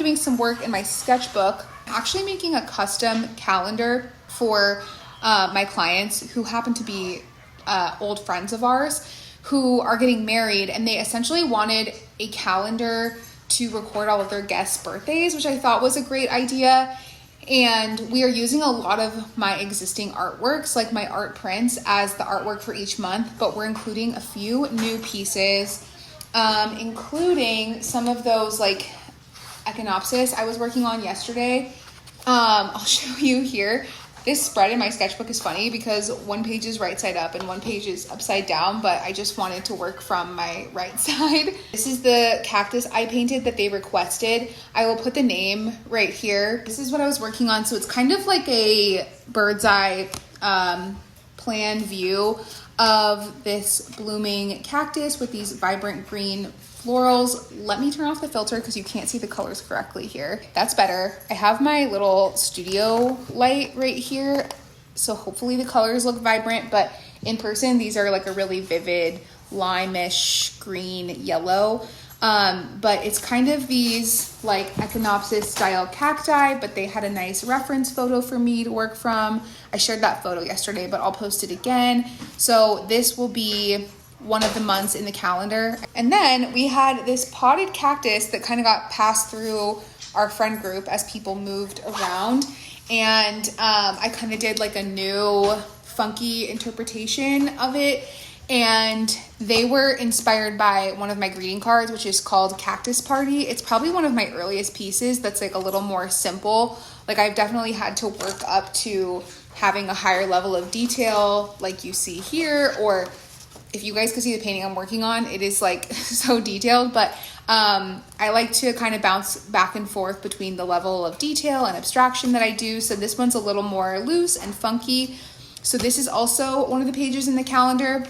doing some work in my sketchbook. I'm actually making a custom calendar for my clients who happen to be old friends of ours who are getting married, and they essentially wanted a calendar to record all of their guests' birthdays, which I thought was a great idea. And we are using a lot of my existing artworks, like my art prints, as the artwork for each month, but we're including a few new pieces, including some of those like echinopsis I was working on yesterday. I'll show you here. This spread in my sketchbook is funny because one page is right side up and one page is upside down, but I just wanted to work from my right side. This is the cactus I painted that they requested. I will put the name right here. This is what I was working on. So it's kind of like a bird's eye plan view of this blooming cactus with these vibrant green florals. Let me turn off the filter because you can't see the colors correctly here. That's better. I have my little studio light right here, so hopefully the colors look vibrant, but in person these are like a really vivid lime-ish green yellow. But it's kind of these like echinopsis style cacti, but they had a nice reference photo for me to work from. I shared that photo yesterday, but I'll post it again. So this will be one of the months in the calendar. And then we had this potted cactus that kind of got passed through our friend group as people moved around. And I kind of did like a new funky interpretation of it. And they were inspired by one of my greeting cards, which is called Cactus Party. It's probably one of my earliest pieces that's like a little more simple. Like I've definitely had to work up to having a higher level of detail like you see here, or if you guys could see the painting I'm working on, it is like so detailed, but I like to kind of bounce back and forth between the level of detail and abstraction that I do. So this one's a little more loose and funky. So this is also one of the pages in the calendar.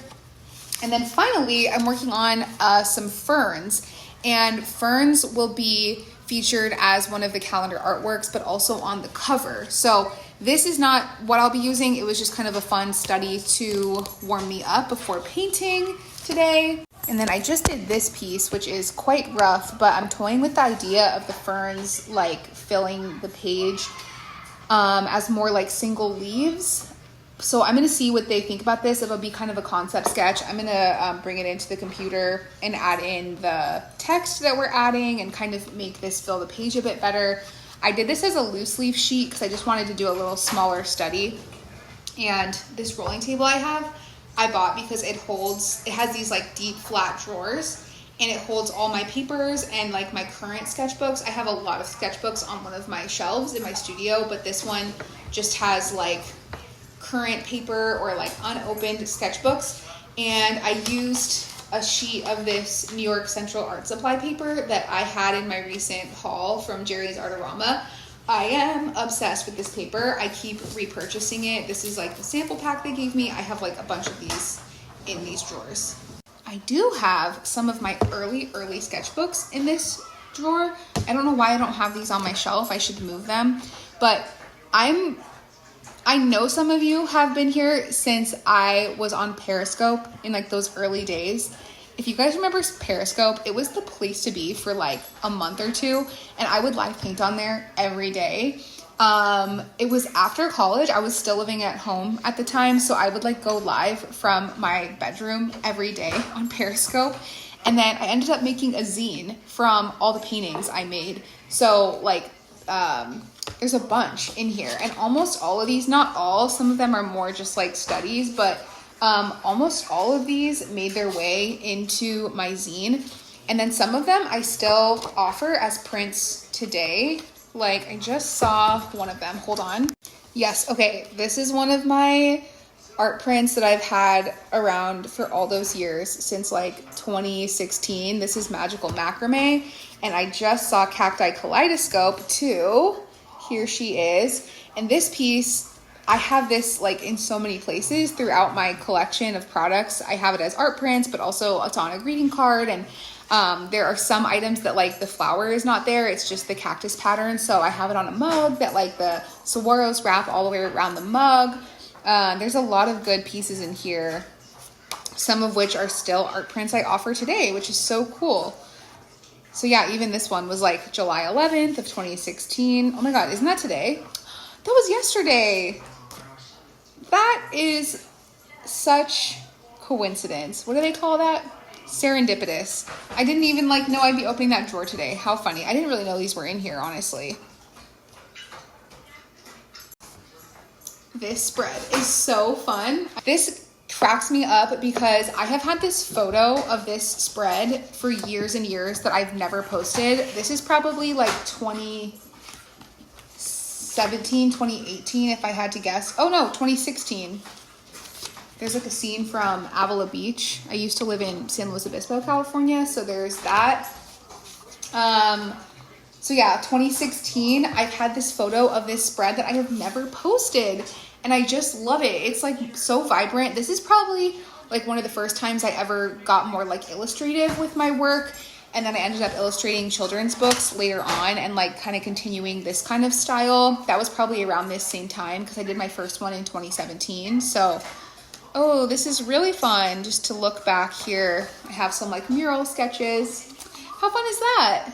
And then finally, I'm working on some ferns, and ferns will be featured as one of the calendar artworks, but also on the cover. So this is not what I'll be using. It was just kind of a fun study to warm me up before painting today. And then I just did this piece, which is quite rough, but I'm toying with the idea of the ferns like filling the page as more like single leaves. So I'm gonna see what they think about this. It'll be kind of a concept sketch. I'm gonna bring it into the computer and add in the text that we're adding and kind of make this fill the page a bit better. I did this as a loose leaf sheet because I just wanted to do a little smaller study. And this rolling table I bought because it has these like deep flat drawers, and it holds all my papers and like my current sketchbooks. I have a lot of sketchbooks on one of my shelves in my studio, but this one just has like current paper or like unopened sketchbooks. And I used a sheet of this New York Central Art Supply paper that I had in my recent haul from Jerry's Artorama. I am obsessed with this paper. I keep repurchasing it. This is like the sample pack they gave me. I have like a bunch of these in these drawers. I do have some of my early sketchbooks in this drawer. I don't know why I don't have these on my shelf. I should move them, but I know some of you have been here since I was on Periscope in like those early days. If you guys remember Periscope, it was the place to be for like a month or two, and I would live paint on there every day. It was after college. I was still living at home at the time, so I would like go live from my bedroom every day on Periscope. And then I ended up making a zine from all the paintings I made. So like, there's a bunch in here, and almost all of these, not all, some of them are more just like studies, but almost all of these made their way into my zine. And then some of them I still offer as prints today. Like I just saw one of them. Hold on. Yes. Okay. This is one of my art prints that I've had around for all those years since like 2016. This is Magical Macrame. And I just saw Cacti Kaleidoscope too. Here she is. And this piece, I have this like in so many places throughout my collection of products. I have it as art prints, but also it's on a greeting card. And there are some items that like the flower is not there. It's just the cactus pattern. So I have it on a mug that like the saguaros wrap all the way around the mug. There's a lot of good pieces in here, some of which are still art prints I offer today, which is so cool. So yeah, even this one was like July 11th of 2016. Oh my God, isn't that today? That was yesterday. That is such coincidence. What do they call that? Serendipitous. I didn't even like know I'd be opening that drawer today. How funny. I didn't really know these were in here, honestly. This spread is so fun. This cracks me up because I have had this photo of this spread for years and years that I've never posted. This is probably like 2017, 2018 if I had to guess. Oh no, 2016. There's like a scene from Avila Beach. I used to live in San Luis Obispo, California, so there's that. So yeah, 2016, I've had this photo of this spread that I have never posted, and I just love it. It's like so vibrant. This is probably like one of the first times I ever got more like illustrative with my work, and then I ended up illustrating children's books later on and like kind of continuing this kind of style. That was probably around this same time because I did my first one in 2017. So, oh, this is really fun just to look back here. I have some like mural sketches. How fun is that?